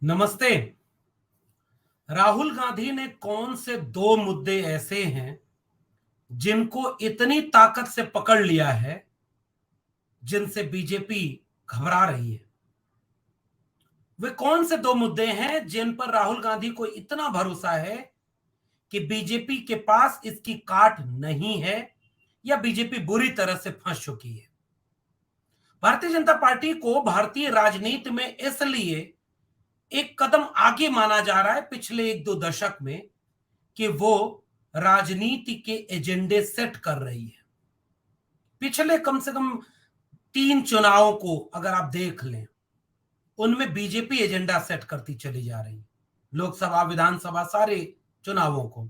नमस्ते। राहुल गांधी ने कौन से दो मुद्दे ऐसे हैं जिनको इतनी ताकत से पकड़ लिया है जिनसे बीजेपी घबरा रही है? वे कौन से दो मुद्दे हैं जिन पर राहुल गांधी को इतना भरोसा है कि बीजेपी के पास इसकी काट नहीं है या बीजेपी बुरी तरह से फंस चुकी है? भारतीय जनता पार्टी को भारतीय राजनीति में इसलिए एक कदम आगे माना जा रहा है पिछले एक दो दशक में कि वो राजनीति के एजेंडे सेट कर रही है। पिछले कम से कम 3 चुनावों को अगर आप देख लें, उनमें बीजेपी एजेंडा सेट करती चली जा रही है, लोकसभा विधानसभा सारे चुनावों को।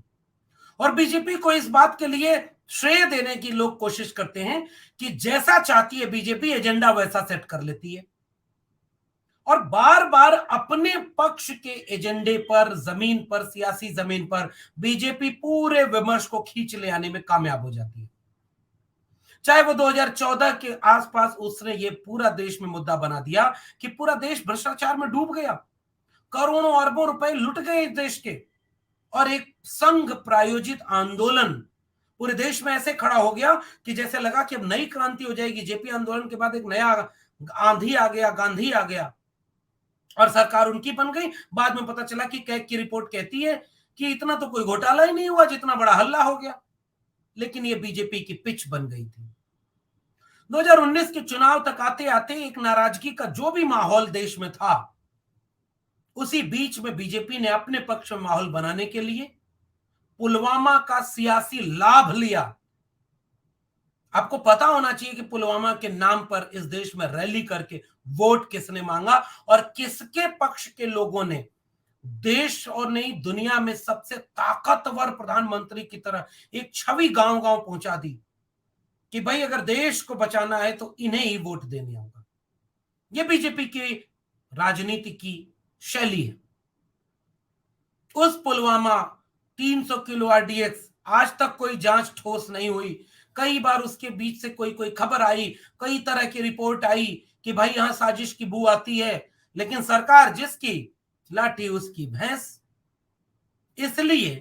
और बीजेपी को इस बात के लिए श्रेय देने की लोग कोशिश करते हैं कि जैसा चाहती है बीजेपी एजेंडा वैसा सेट कर लेती है और बार बार अपने पक्ष के एजेंडे पर, जमीन पर, सियासी जमीन पर बीजेपी पूरे विमर्श को खींच ले आने में कामयाब हो जाती है। चाहे वो 2014 के आसपास उसने ये पूरा देश में मुद्दा बना दिया कि पूरा देश भ्रष्टाचार में डूब गया, करोड़ों अरबों रुपए लुट गए इस देश के, और एक संघ प्रायोजित आंदोलन पूरे देश में ऐसे खड़ा हो गया कि जैसे लगा कि अब नई क्रांति हो जाएगी। जेपी आंदोलन के बाद एक नया आंधी आ गया, गांधी आ गया और सरकार उनकी बन गई। बाद में पता चला कि कैग की रिपोर्ट कहती है कि इतना तो कोई घोटाला ही नहीं हुआ जितना बड़ा हल्ला हो गया, लेकिन ये बीजेपी की पिच बन गई थी। 2019 के चुनाव तक आते आते एक नाराजगी का जो भी माहौल देश में था, उसी बीच में बीजेपी ने अपने पक्ष में माहौल बनाने के लिए पुलवामा का सियासी लाभ लिया। आपको पता होना चाहिए कि पुलवामा के नाम पर इस देश में रैली करके वोट किसने मांगा और किसके पक्ष के लोगों ने देश और नहीं दुनिया में सबसे ताकतवर प्रधानमंत्री की तरह एक छवि गांव गांव पहुंचा दी कि भाई अगर देश को बचाना है तो इन्हें ही वोट देने होगा। यह बीजेपी की राजनीति की शैली है। उस पुलवामा 300 किलो आरडीएक्स, आज तक कोई जांच ठोस नहीं हुई। कई बार उसके बीच से कोई कोई खबर आई, कई तरह की रिपोर्ट आई कि भाई यहां साजिश की बू आती है, लेकिन सरकार जिसकी लाठी उसकी भैंस। इसलिए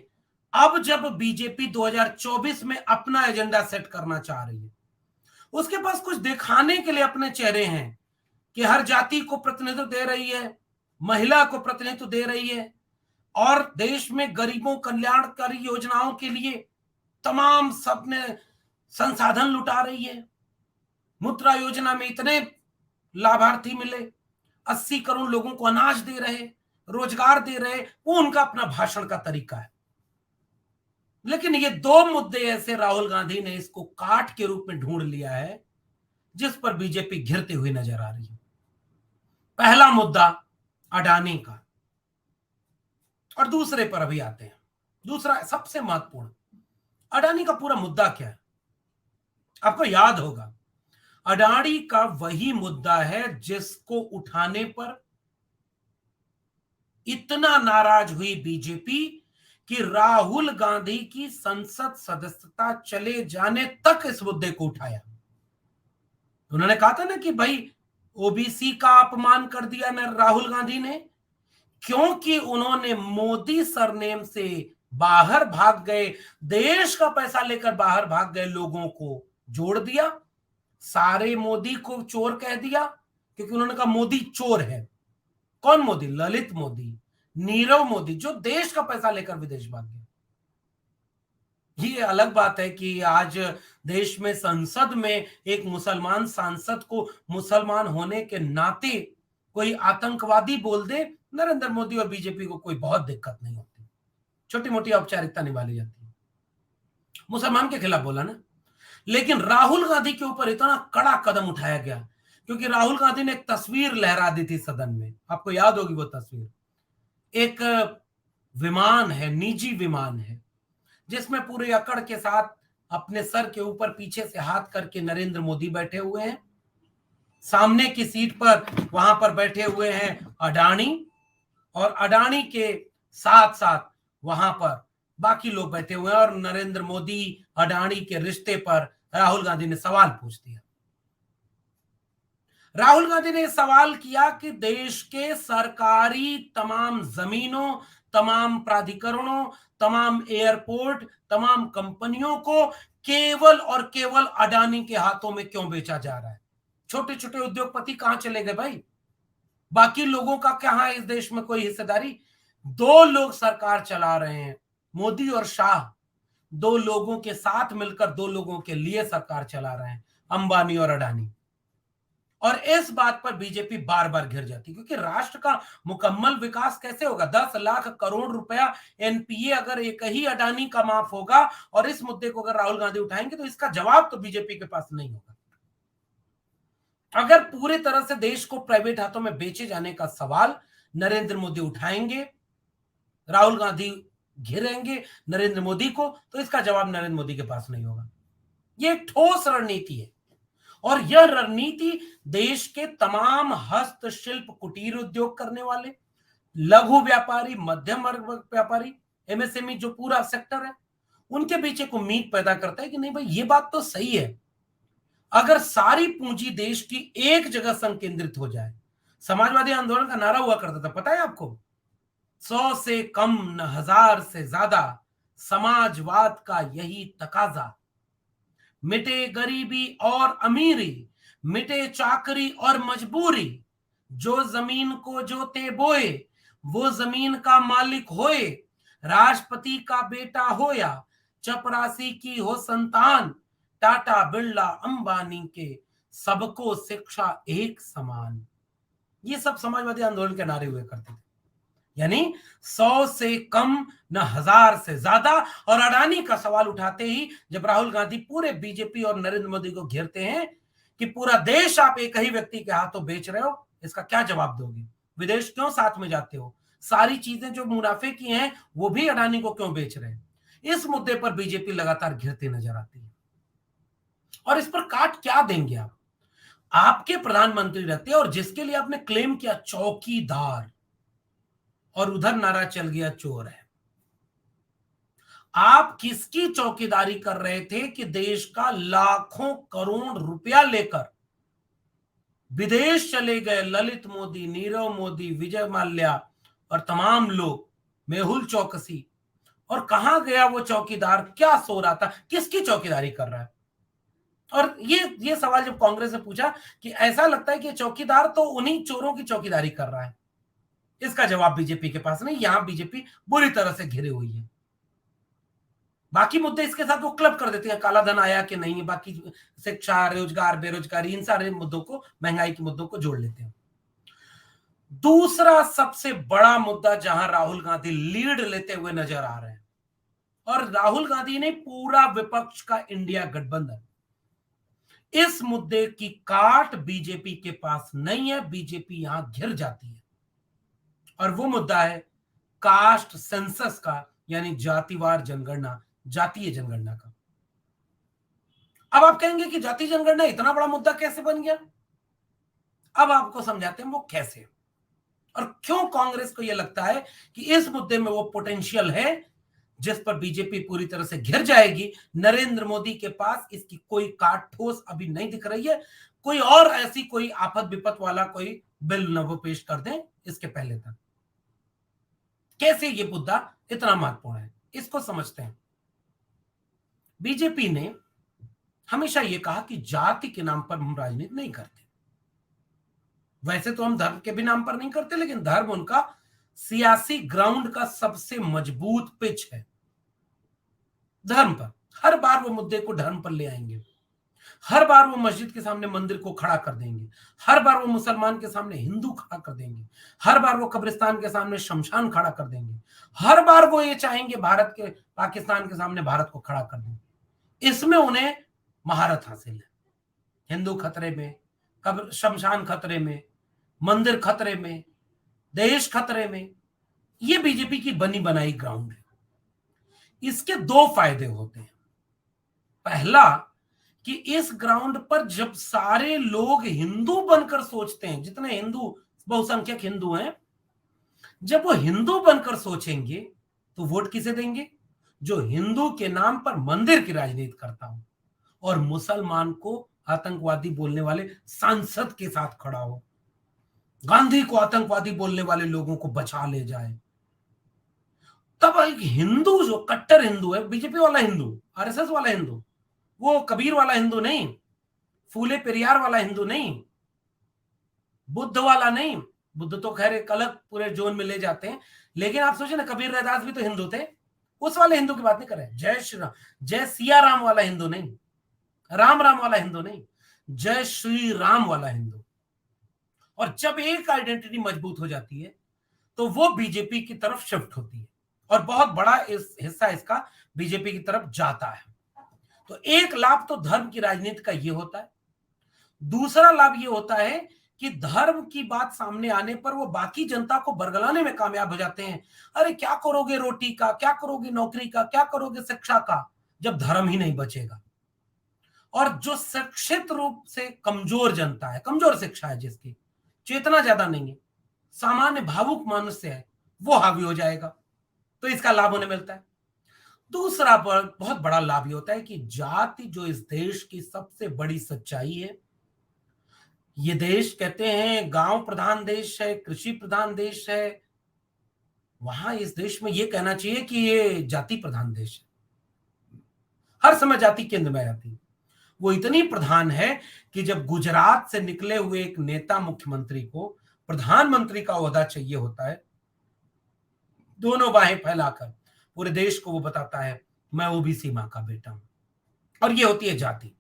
अब जब बीजेपी 2024 में अपना एजेंडा सेट करना चाह रही है, उसके पास कुछ दिखाने के लिए अपने चेहरे हैं कि हर जाति को प्रतिनिधित्व दे रही है, महिला को प्रतिनिधित्व दे रही है और देश में गरीबों कल्याणकारी योजनाओं के लिए तमाम सबने संसाधन लुटा रही है। मुद्रा योजना में इतने लाभार्थी मिले, 80 करोड़ लोगों को अनाज दे रहे, रोजगार दे रहे, वो उनका अपना भाषण का तरीका है। लेकिन ये दो मुद्दे ऐसे राहुल गांधी ने इसको काट के रूप में ढूंढ लिया है जिस पर बीजेपी घिरती हुई नजर आ रही है। पहला मुद्दा अडानी का, और दूसरे पर अभी आते हैं। दूसरा सबसे महत्वपूर्ण, अडानी का पूरा मुद्दा क्या है? आपको याद होगा, अडानी का वही मुद्दा है जिसको उठाने पर इतना नाराज हुई बीजेपी कि राहुल गांधी की संसद सदस्यता चले जाने तक इस मुद्दे को उठाया। उन्होंने कहा था ना कि भाई ओबीसी का अपमान कर दिया ना राहुल गांधी ने, क्योंकि उन्होंने मोदी सरनेम से बाहर भाग गए, देश का पैसा लेकर बाहर भाग गए लोगों को जोड़ दिया, सारे मोदी को चोर कह दिया, क्योंकि उन्होंने कहा मोदी चोर है। कौन मोदी? ललित मोदी, नीरव मोदी, जो देश का पैसा लेकर विदेश भाग गया। ये अलग बात है कि आज देश में संसद में एक मुसलमान सांसद को मुसलमान होने के नाते कोई आतंकवादी बोल दे, नरेंद्र मोदी और बीजेपी को कोई बहुत दिक्कत नहीं होती, छोटी मोटी औपचारिकता निभा ली जाती है। मुसलमान के खिलाफ बोला ना, लेकिन राहुल गांधी के ऊपर इतना कड़ा कदम उठाया गया क्योंकि राहुल गांधी ने एक तस्वीर लहरा दी थी सदन में। आपको याद होगी वो तस्वीर, एक विमान है, निजी विमान है, जिसमें पूरे अकड़ के साथ अपने सर के ऊपर पीछे से हाथ करके नरेंद्र मोदी बैठे हुए हैं। सामने की सीट पर वहां पर बैठे हुए हैं अडानी, और अडानी के साथ साथ वहां पर बाकी लोग बैठे हुए हैं। और नरेंद्र मोदी अडानी के रिश्ते पर राहुल गांधी ने सवाल पूछ दिया। राहुल गांधी ने सवाल किया कि देश के सरकारी तमाम जमीनों, तमाम प्राधिकरणों, तमाम एयरपोर्ट, तमाम कंपनियों को केवल और केवल अडानी के हाथों में क्यों बेचा जा रहा है? छोटे छोटे उद्योगपति कहां चले गए भाई? बाकी लोगों का कहां है इस देश में कोई हिस्सेदारी? दो लोग सरकार चला रहे हैं, मोदी और शाह। दो लोगों के साथ मिलकर दो लोगों के लिए सरकार चला रहे हैं, अंबानी और अडानी। और इस बात पर बीजेपी बार बार घिर जाती, क्योंकि राष्ट्र का मुकम्मल विकास कैसे होगा? 10 लाख करोड़ रुपया एनपीए अगर एक ही अडानी का माफ होगा और इस मुद्दे को अगर राहुल गांधी उठाएंगे तो इसका जवाब तो बीजेपी के पास नहीं होगा। अगर पूरी तरह से देश को प्राइवेट हाथों में बेचे जाने का सवाल नरेंद्र मोदी उठाएंगे, राहुल गांधी घेरेंगे नरेंद्र मोदी को, तो इसका जवाब नरेंद्र मोदी के पास नहीं होगा। यह एक ठोस रणनीति है और यह रणनीति देश के तमाम हस्तशिल्प, कुटीर उद्योग करने वाले, लघु व्यापारी, मध्यम वर्ग व्यापारी, एमएसएमई जो पूरा सेक्टर है, उनके बीच एक उम्मीद पैदा करता है कि नहीं भाई, ये बात तो सही है। अगर सारी पूंजी देश की एक जगह संकेंद्रित हो जाए, समाजवादी आंदोलन का नारा हुआ करता था, पता है आपको? 100 से कम न 1000 से ज्यादा, समाजवाद का यही तकाजा। मिटे गरीबी और अमीरी, मिटे चाकरी और मजबूरी, जो जमीन को जोते बोए वो जमीन का मालिक होए, राष्ट्रपति का बेटा हो या चपरासी की हो संतान, टाटा बिरला अंबानी के सबको शिक्षा एक समान। ये सब समाजवादी आंदोलन के नारे हुए करते थे। यानी 100 से कम न 1000 से ज्यादा। और अडानी का सवाल उठाते ही जब राहुल गांधी पूरे बीजेपी और नरेंद्र मोदी को घेरते हैं कि पूरा देश आप एक ही व्यक्ति के हाथों बेच रहे हो, इसका क्या जवाब दोगे? विदेश क्यों साथ में जाते हो? सारी चीजें जो मुनाफे की हैं वो भी अडानी को क्यों बेच रहे हैं? इस मुद्दे पर बीजेपी लगातार घिरती नजर आती है। और इस पर काट क्या देंगे आप? आपके प्रधानमंत्री रहते हैं और जिसके लिए आपने क्लेम किया चौकीदार, और उधर नारा चल गया चोर है। आप किसकी चौकीदारी कर रहे थे कि देश का लाखों करोड़ रुपया लेकर विदेश चले गए ललित मोदी, नीरव मोदी, विजय माल्या और तमाम लोग, मेहुल चौकसी? और कहां गया वो चौकीदार? क्या सो रहा था? किसकी चौकीदारी कर रहा है? और ये सवाल जब कांग्रेस ने पूछा कि ऐसा लगता है कि चौकीदार तो उन्हीं चोरों की चौकीदारी कर रहा है, इसका जवाब बीजेपी के पास नहीं। यहां बीजेपी बुरी तरह से घिरी हुई है। बाकी मुद्दे इसके साथ वो क्लब कर देते हैं, काला धन आया कि नहीं, बाकी शिक्षा, रोजगार, बेरोजगारी, इन सारे मुद्दों को, महंगाई के मुद्दों को जोड़ लेते हैं। दूसरा सबसे बड़ा मुद्दा जहां राहुल गांधी लीड लेते हुए नजर आ रहे हैं, और राहुल गांधी ने पूरा विपक्ष का इंडिया गठबंधन, इस मुद्दे की काट बीजेपी के पास नहीं है, बीजेपी यहां घिर जाती है। और वो मुद्दा है कास्ट सेंसस का, यानी जातिवार जनगणना, जातीय जनगणना का। अब आप कहेंगे कि जातीय जनगणना इतना बड़ा मुद्दा कैसे बन गया? अब आपको समझाते हैं वो कैसे और क्यों कांग्रेस को यह लगता है कि इस मुद्दे में वो पोटेंशियल है जिस पर बीजेपी पूरी तरह से घिर जाएगी। नरेंद्र मोदी के पास इसकी कोई काट ठोस अभी नहीं दिख रही है। कोई और ऐसी कोई आफत विपत वाला कोई बिल न वो पेश कर दें इसके पहले तक। कैसे ये मुद्दा इतना महत्वपूर्ण है, इसको समझते हैं। बीजेपी ने हमेशा यह कहा कि जाति के नाम पर हम राजनीति नहीं करते। वैसे तो हम धर्म के भी नाम पर नहीं करते, लेकिन धर्म उनका सियासी ग्राउंड का सबसे मजबूत पिच है। धर्म पर हर बार वो मुद्दे को धर्म पर ले आएंगे, हर बार वो मस्जिद के सामने मंदिर को खड़ा कर देंगे, हर बार वो मुसलमान के सामने हिंदू खड़ा कर देंगे, हर बार वो कब्रिस्तान के सामने शमशान खड़ा कर देंगे, हर बार वो ये चाहेंगे भारत के पाकिस्तान के सामने भारत को खड़ा कर देंगे। इसमें उन्हें महारत हासिल है। हिंदू खतरे में, कब्र शमशान खतरे में, मंदिर खतरे में, देश खतरे में, ये बीजेपी की बनी बनाई ग्राउंड है। इसके दो फायदे होते हैं। पहला कि इस ग्राउंड पर जब सारे लोग हिंदू बनकर सोचते हैं, जितने हिंदू, बहुसंख्यक हिंदू हैं, जब वो हिंदू बनकर सोचेंगे तो वोट किसे देंगे? जो हिंदू के नाम पर मंदिर की राजनीति करता हो और मुसलमान को आतंकवादी बोलने वाले सांसद के साथ खड़ा हो, गांधी को आतंकवादी बोलने वाले लोगों को बचा ले जाए। तब एक हिंदू जो कट्टर हिंदू है, बीजेपी वाला हिंदू, आरएसएस वाला हिंदू, वो कबीर वाला हिंदू नहीं, फूले पेरियार वाला हिंदू नहीं, बुद्ध वाला नहीं। बुद्ध तो खैर एक अलग पूरे जोन में ले जाते हैं, लेकिन आप सोचिए ना, कबीर रैदास भी तो हिंदू थे। उस वाले हिंदू की बात नहीं कर रहे। जय श्री राम, जय सिया राम वाला हिंदू नहीं, राम राम वाला हिंदू नहीं, जय श्री राम वाला हिंदू। और जब एक आइडेंटिटी मजबूत हो जाती है तो वो बीजेपी की तरफ शिफ्ट होती है, और बहुत बड़ा हिस्सा इसका बीजेपी की तरफ जाता है। तो एक लाभ तो धर्म की राजनीति का ये होता है। दूसरा लाभ ये होता है कि धर्म की बात सामने आने पर वो बाकी जनता को बरगलाने में कामयाब हो जाते हैं। अरे क्या करोगे रोटी का, क्या करोगे नौकरी का, क्या करोगे शिक्षा का, जब धर्म ही नहीं बचेगा। और जो शिक्षित रूप से कमजोर जनता है, कमजोर शिक्षा है, जिसकी चेतना ज्यादा नहीं है, सामान्य भावुक मनुष्य है, वो हावी हो जाएगा, तो इसका लाभ उन्हें मिलता है। दूसरा बहुत बड़ा लाभ ये होता है कि जाति जो इस देश की सबसे बड़ी सच्चाई है, ये देश कहते हैं गांव प्रधान देश है, कृषि प्रधान देश है, वहां इस देश में ये कहना चाहिए कि ये जाति प्रधान देश है। हर समय जाति केंद्र में आती है। वो इतनी प्रधान है कि जब गुजरात से निकले हुए एक नेता मुख्यमंत्री को प्रधानमंत्री का ओहदा चाहिए होता है, दोनों बाहें फैलाकर पूरे देश को वो बताता है मैं ओबीसी मां का बेटा हूं। और ये होती है जाति।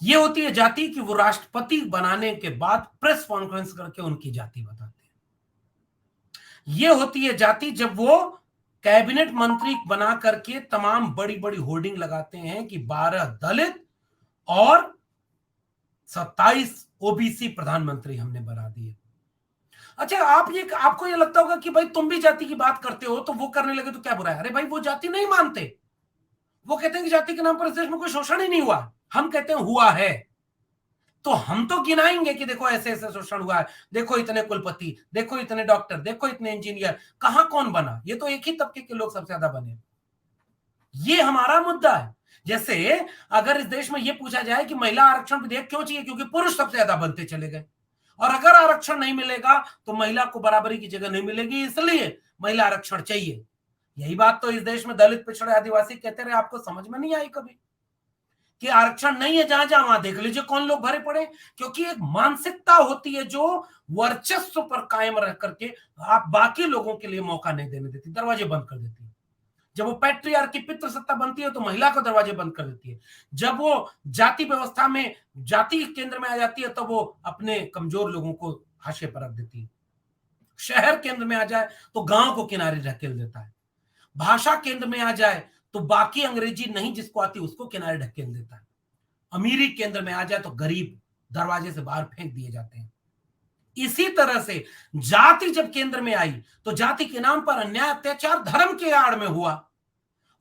ये होती है जाति कि वो राष्ट्रपति बनाने के बाद प्रेस कॉन्फ्रेंस करके उनकी जाति बताते हैं। ये होती है जाति जब वो कैबिनेट मंत्री बना करके तमाम बड़ी बड़ी होर्डिंग लगाते हैं कि 12 दलित और 27 ओबीसी प्रधानमंत्री हमने बना दिए। अच्छा, आपको ये लगता होगा कि भाई तुम भी जाति की बात करते हो तो वो करने लगे तो क्या बुरा है। अरे भाई, वो जाति नहीं मानते, वो कहते हैं कि जाति के नाम पर इस देश में कोई शोषण ही नहीं हुआ। हम कहते हैं हुआ है, तो हम तो गिनाएंगे कि देखो ऐसे ऐसे शोषण हुआ है, देखो इतने कुलपति, देखो इतने डॉक्टर, देखो इतने इंजीनियर, कहां कौन बना। ये तो एक ही तबके के लोग सबसे ज्यादा बने। ये हमारा मुद्दा है। जैसे अगर इस देश में यह पूछा जाए कि महिला आरक्षण विधेयक क्यों चाहिए, क्योंकि पुरुष सबसे ज्यादा बनते चले गए, और अगर आरक्षण नहीं मिलेगा तो महिला को बराबरी की जगह नहीं मिलेगी, इसलिए महिला आरक्षण चाहिए। यही बात तो इस देश में दलित, पिछड़े, आदिवासी कहते रहे, आपको समझ में नहीं आई कभी कि आरक्षण नहीं है। जहां जहां वहां देख लीजिए कौन लोग भरे पड़े, क्योंकि एक मानसिकता होती है जो वर्चस्व पर कायम रह करके आप बाकी लोगों के लिए मौका नहीं देने देती, दरवाजे बंद कर देती है। जब वो पैट्रियार्की पितृ सत्ता बनती है तो महिला को दरवाजे बंद कर देती है। जब वो जाति व्यवस्था में जाति केंद्र में आ जाती है तो वो अपने कमजोर लोगों को हाशिए पर रख देती है। शहर केंद्र में आ जाए तो गांव को किनारे ढकेल देता है। भाषा केंद्र में आ जाए तो बाकी अंग्रेजी नहीं जिसको आती उसको किनारे ढकेल देता है। अमीरी केंद्र में आ जाए तो गरीब दरवाजे से बाहर फेंक दिए जाते हैं। इसी तरह से जाति जब केंद्र में आई तो जाति के नाम पर अन्याय, अत्याचार धर्म के आड़ में हुआ,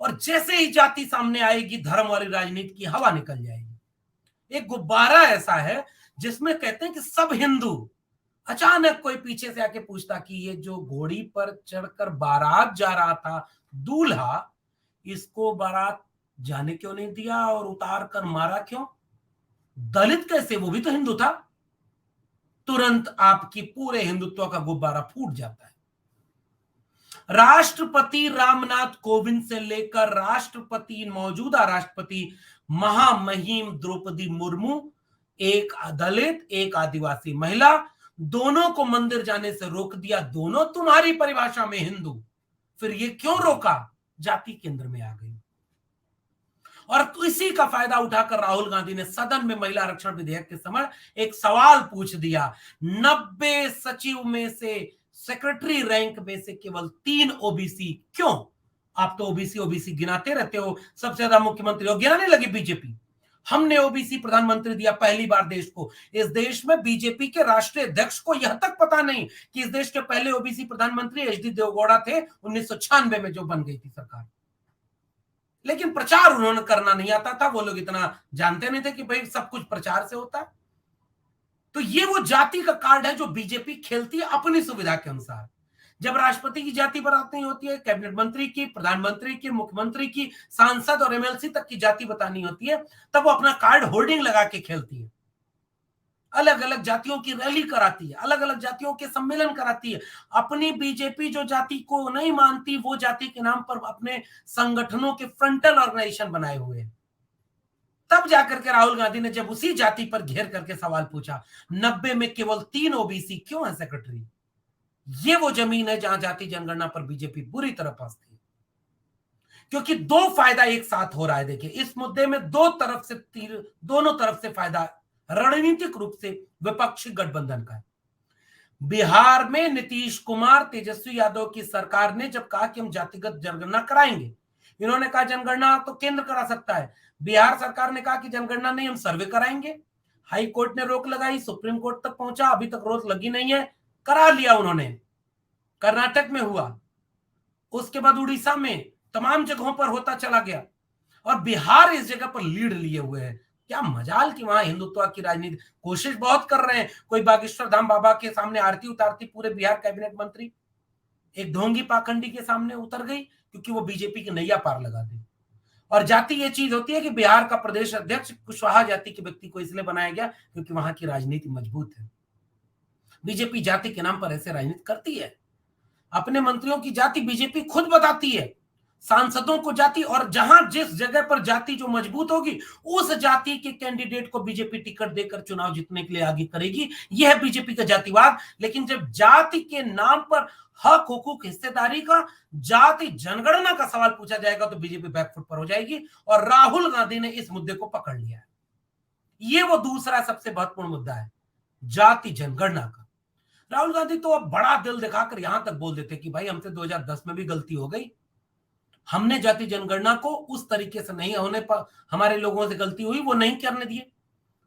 और जैसे ही जाति सामने आएगी धर्म वाली राजनीति की हवा निकल जाएगी। एक गुब्बारा ऐसा है जिसमें कहते हैं कि सब हिंदू, अचानक कोई पीछे से आके पूछता कि ये जो घोड़ी पर चढ़कर बारात जा रहा था दूल्हा, इसको बारात जाने क्यों नहीं दिया और उतार कर मारा क्यों? दलित कैसे, वो भी तो हिंदू था। तुरंत आपकी पूरे हिंदुत्व का गुब्बारा फूट जाता है। राष्ट्रपति रामनाथ कोविंद से लेकर राष्ट्रपति, मौजूदा राष्ट्रपति महामहिम द्रौपदी मुर्मू, एक दलित एक आदिवासी महिला, दोनों को मंदिर जाने से रोक दिया। दोनों तुम्हारी परिभाषा में हिंदू, फिर ये क्यों रोका? जाति केंद्र में आ गई। और इसी का फायदा उठाकर राहुल गांधी ने सदन में महिला आरक्षण विधेयक के समय एक सवाल पूछ दिया। 90 सचिव में से, सेक्रेटरी रैंक में से केवल 3 ओबीसी क्यों? आप तो ओबीसी ओबीसी गिनाते रहते हो, सबसे ज्यादा मुख्यमंत्री हो, गिनाने लगे बीजेपी। हमने ओबीसी प्रधानमंत्री दिया पहली बार देश को। इस देश में बीजेपी के राष्ट्रीय अध्यक्ष को यह तक पता नहीं कि इस देश के पहले ओबीसी प्रधानमंत्री एचडी देवगौड़ा थे, 1996 में जो बन गई थी सरकार। लेकिन प्रचार उन्होंने करना नहीं आता था, वो लोग इतना जानते नहीं थे कि भाई सब कुछ प्रचार से होता है। तो ये वो जाति का कार्ड है जो बीजेपी खेलती है अपनी सुविधा के अनुसार। जब राष्ट्रपति की जाति बतानी होती है, कैबिनेट मंत्री की, प्रधानमंत्री की, मुख्यमंत्री की, सांसद और एमएलसी तक की जाति बतानी होती है, तब वो अपना कार्ड होर्डिंग लगा के खेलती है, अलग अलग जातियों की रैली कराती है, अलग अलग जातियों के सम्मेलन कराती है। अपनी बीजेपी जो जाति को नहीं मानती, वो जाति के नाम पर अपने संगठनों के फ्रंटल ऑर्गेनाइजेशन बनाए हुए हैं। तब जाकर के राहुल गांधी ने जब उसी जाति पर घेर करके सवाल पूछा, 90 में केवल 3 ओबीसी क्यों है सेक्रेटरी? ये वो जमीन है जहां जाति जनगणना पर बीजेपी बुरी तरह फंसती है, क्योंकि दो फायदा एक साथ हो रहा है। देखिए, इस मुद्दे में दो तरफ से तीर, दोनों तरफ से फायदा रणनीतिक रूप से विपक्षी गठबंधन का है। बिहार में नीतीश कुमार, तेजस्वी यादव की सरकार ने जब कहा कि हम जातिगत जनगणना कराएंगे, इन्होंने कहा जनगणना तो केंद्र करा सकता है। बिहार सरकार ने कहा कि जनगणना नहीं, हम सर्वे कराएंगे। हाई कोर्ट ने रोक लगाई, सुप्रीम कोर्ट तक पहुंचा, अभी तक रोक लगी नहीं है, करा लिया उन्होंने। कर्नाटक में हुआ, उसके बाद उड़ीसा में, तमाम जगहों पर होता चला गया, और बिहार इस जगह पर लीड लिए हुए है। क्या मजाल कि वहां हिंदुत्व की राजनीति कोशिश बहुत कर रहे हैं। कोई बागेश्वर धाम बाबा के सामने आरती उतारती पूरे बिहार कैबिनेट मंत्री एक ढोंगी पाखंडी के सामने उतर गई, क्योंकि वो बीजेपी की नैया पार लगा दी। और जाति ये चीज होती है कि बिहार का प्रदेश अध्यक्ष कुशवाहा जाति के व्यक्ति को इसलिए बनाया गया क्योंकि वहां की राजनीति मजबूत है। बीजेपी जाति के नाम पर ऐसे राजनीति करती है। अपने मंत्रियों की जाति बीजेपी खुद बताती है, सांसदों को जाति, और जहां जिस जगह पर जाति जो मजबूत होगी, उस जाति के कैंडिडेट को बीजेपी टिकट देकर चुनाव जीतने के लिए आगे करेगी। यह है बीजेपी का जातिवाद। लेकिन जब जाति के नाम पर हक, हुकूक, हिस्सेदारी का, जाति जनगणना का सवाल पूछा जाएगा तो बीजेपी बैकफुट पर हो जाएगी। और राहुल गांधी ने इस मुद्दे को पकड़ लिया है। ये वो दूसरा सबसे महत्वपूर्ण मुद्दा है, जाति जनगणना का। राहुल गांधी तो अब बड़ा दिल दिखाकर यहां तक बोल देते कि भाई हमसे 2010 में भी गलती हो गई, हमने जाति जनगणना को उस तरीके से नहीं होने पर, हमारे लोगों से गलती हुई, वो नहीं करने दिए।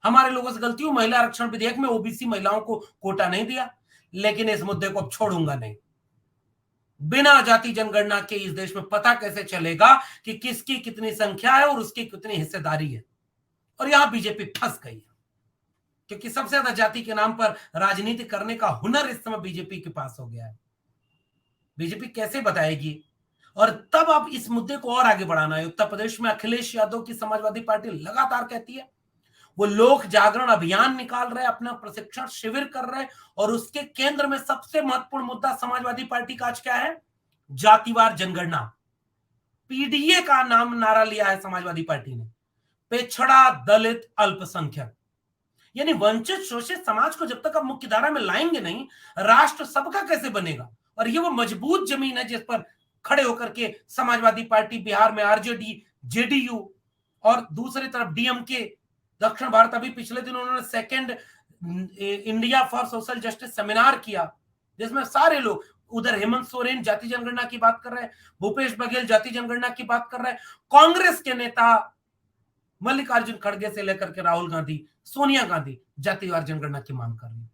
हमारे लोगों से गलती हुई, महिला आरक्षण विधेयक में ओबीसी महिलाओं को कोटा नहीं दिया, लेकिन इस मुद्दे को अब छोड़ूंगा नहीं। बिना जाति जनगणना के इस देश में पता कैसे चलेगा कि किसकी कितनी संख्या है और उसकी कितनी हिस्सेदारी है। और यहां बीजेपी फंस गई है, क्योंकि सबसे ज्यादा जाति के नाम पर राजनीति करने का हुनर इस समय बीजेपी के पास हो गया है। बीजेपी कैसे बताएगी? और तब अब इस मुद्दे को और आगे बढ़ाना है। उत्तर प्रदेश में अखिलेश यादव की समाजवादी पार्टी लगातार कहती है, वो लोक जागरण अभियान निकाल रहे, अपना प्रशिक्षण शिविर कर रहे, और उसके केंद्र में सबसे महत्वपूर्ण मुद्दा समाजवादी पार्टी का आज क्या है? जातिवार जनगणना। पीडीए का नाम नारा लिया है समाजवादी पार्टी ने, पिछड़ा, दलित, अल्पसंख्यक, यानी वंचित शोषित समाज को जब तक आप मुख्य धारा में लाएंगे नहीं, राष्ट्र सबका कैसे बनेगा? और ये वो मजबूत जमीन है जिस पर खड़े होकर के समाजवादी पार्टी बिहार में, आरजेडी, जेडीयू, और दूसरी तरफ डीएमके, दक्षिण भारत। अभी पिछले दिन उन्होंने second India for social justice seminar किया, जिसमें सारे लोग, उधर हेमंत सोरेन जाति जनगणना की बात कर रहे हैं, भूपेश बघेल जाति जनगणना की बात कर रहे हैं, कांग्रेस के नेता मल्लिकार्जुन खड़गे से लेकर के राहुल गांधी, सोनिया गांधी जातिवार जनगणना की मांग कर रही है।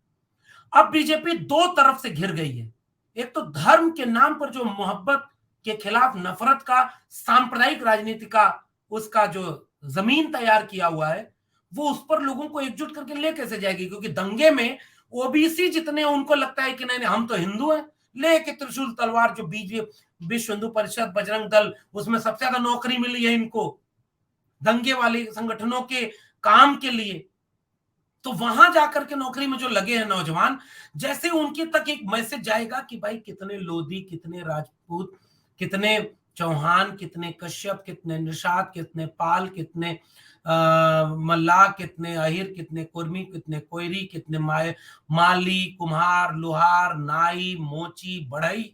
अब बीजेपी दो तरफ से घिर गई है। एक तो धर्म के नाम पर जो मोहब्बत के खिलाफ नफरत का, सांप्रदायिक राजनीति का उसका जो जमीन तैयार किया हुआ है, वो उस पर लोगों को एकजुट करके ले कैसे जाएगी? क्योंकि दंगे में ओबीसी जितने, उनको लगता है कि नहीं हम तो हिंदू हैं, लेके त्रिशूल तलवार, जो बीजेपी, विश्व हिंदू परिषद, बजरंग दल, उसमें सबसे ज्यादा नौकरी मिली है इनको दंगे वाले संगठनों के काम के लिए। तो वहां जाकर के नौकरी में जो लगे हैं नौजवान, जैसे उनके तक एक मैसेज जाएगा कि भाई कितने लोधी, कितने राजपूत, कितने चौहान, कितने कश्यप, कितने निषाद, कितने पाल, कितने मल्लाह, कितने अहिर, कितने कुर्मी, कितने कोयरी, कितने माली, कुम्हार, लोहार, नाई, मोची, बढ़ई,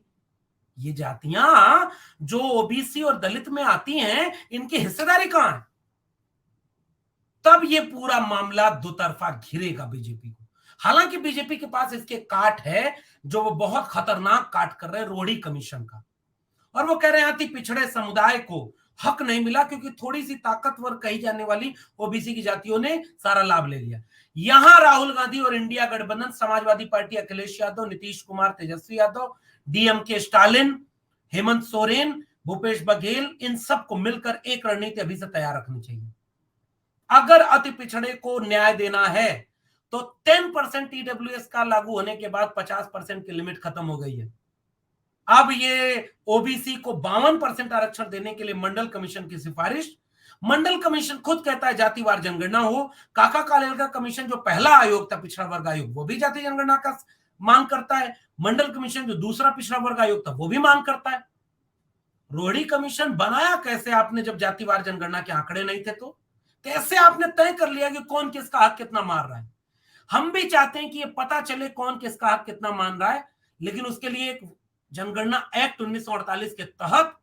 ये जातियां जो ओबीसी और दलित में आती हैं, इनकी हिस्सेदारी कहां है? तब ये पूरा मामला दो तरफा घिरेगा बीजेपी को। हालांकि बीजेपी के पास इसके काट है, जो वो बहुत खतरनाक काट कर रहे हैं रोडी कमीशन का, और वो कह रहे हैं अति पिछड़े समुदाय को हक नहीं मिला क्योंकि थोड़ी सी ताकतवर कही जाने वाली ओबीसी की जातियों ने सारा लाभ ले लिया। यहां राहुल गांधी और इंडिया गठबंधन, Samajwadi party Akhilesh Yadav, Nitish Kumar, Tejashwi Yadav, DMK Stalin, Hemant Soren, Bhupesh Baghel, इन सबको मिलकर एक रणनीति अभी से तैयार रखनी चाहिए। अगर अति पिछड़े को न्याय देना है तो 10% ईडब्ल्यूएस का लागू होने के बाद 50% की लिमिट खत्म हो गई है। अब ये ओबीसी को 52% आरक्षण देने के लिए मंडल कमीशन की सिफारिश, मंडल कमीशन खुद कहता है जातिवार जनगणना हो। काका कालेलकर कमीशन जो पहला आयोग था पिछड़ा वर्ग आयोग, वो भी जाति जनगणना का मांग करता है। मंडल कमीशन जो दूसरा पिछड़ा वर्ग आयोग था वो भी मांग करता है। रोहिणी कमीशन बनाया कैसे आपने जब जातिवार जनगणना के आंकड़े नहीं थे? तो कैसे आपने तय कर लिया कि कौन किसका हक कितना मार रहा है? हम भी चाहते हैं कि ये पता चले कौन किसका हक कितना मान रहा है, लेकिन उसके लिए एक जनगणना एक्ट 1948 के तहत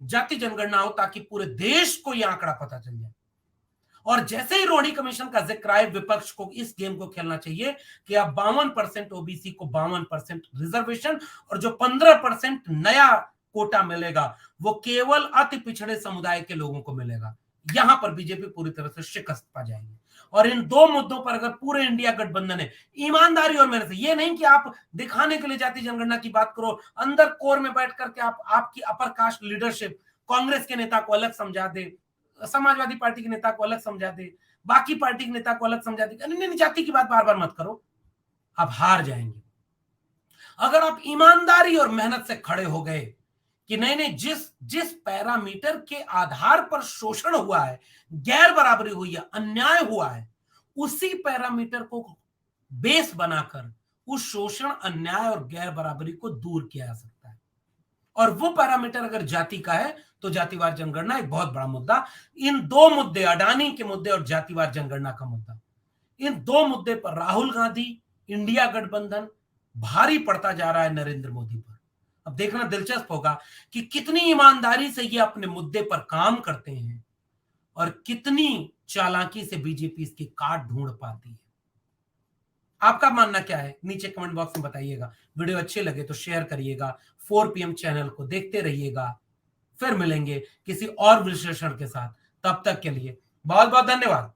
जाति जनगणना हो ताकि पूरे देश को यह आंकड़ा पता चल जाए। और जैसे ही रोहिणी कमीशन का जिक्र आए, विपक्ष को इस गेम को खेलना चाहिए कि अब 52% ओबीसी को 52% रिजर्वेशन और जो 15% नया कोटा मिलेगा वो केवल अति पिछड़े समुदाय के लोगों को मिलेगा। यहां पर बीजेपी पूरी तरह से शिकस्त पा जाएगी। और इन दो मुद्दों पर अगर पूरे इंडिया गठबंधन है, ईमानदारी और मेहनत से, ये नहीं कि आप दिखाने के लिए जाति जनगणना की बात करो, अंदर कोर में बैठ करके आपकी अपर कास्ट लीडरशिप कांग्रेस के नेता को अलग समझा दे, समाजवादी पार्टी के नेता को अलग समझा दे, बाकी पार्टी के नेता को अलग समझा दे, नहीं जाति की बात बार बार मत करो, आप हार जाएंगे। अगर आप ईमानदारी और मेहनत से खड़े हो गए कि नहीं नहीं, जिस पैरामीटर के आधार पर शोषण हुआ है, गैर बराबरी हुई है, अन्याय हुआ है, उसी पैरामीटर को बेस बनाकर उस शोषण, अन्याय और गैर बराबरी को दूर किया जा सकता है। और वो पैरामीटर अगर जाति का है तो जातिवार जनगणना एक बहुत बड़ा मुद्दा। इन दो मुद्दे, अडानी के मुद्दे और जातिवार जनगणना का मुद्दा, इन दो मुद्दे पर राहुल गांधी, इंडिया गठबंधन भारी पड़ता जा रहा है नरेंद्र मोदी पर। अब देखना दिलचस्प होगा कि कितनी ईमानदारी से ये अपने मुद्दे पर काम करते हैं और कितनी चालाकी से बीजेपी इसकी काट ढूंढ पाती है। आपका मानना क्या है नीचे कमेंट बॉक्स में बताइएगा। वीडियो अच्छे लगे तो शेयर करिएगा, 4 PM चैनल को देखते रहिएगा। फिर मिलेंगे किसी और विश्लेषण के साथ, तब तक के लिए बहुत बहुत धन्यवाद।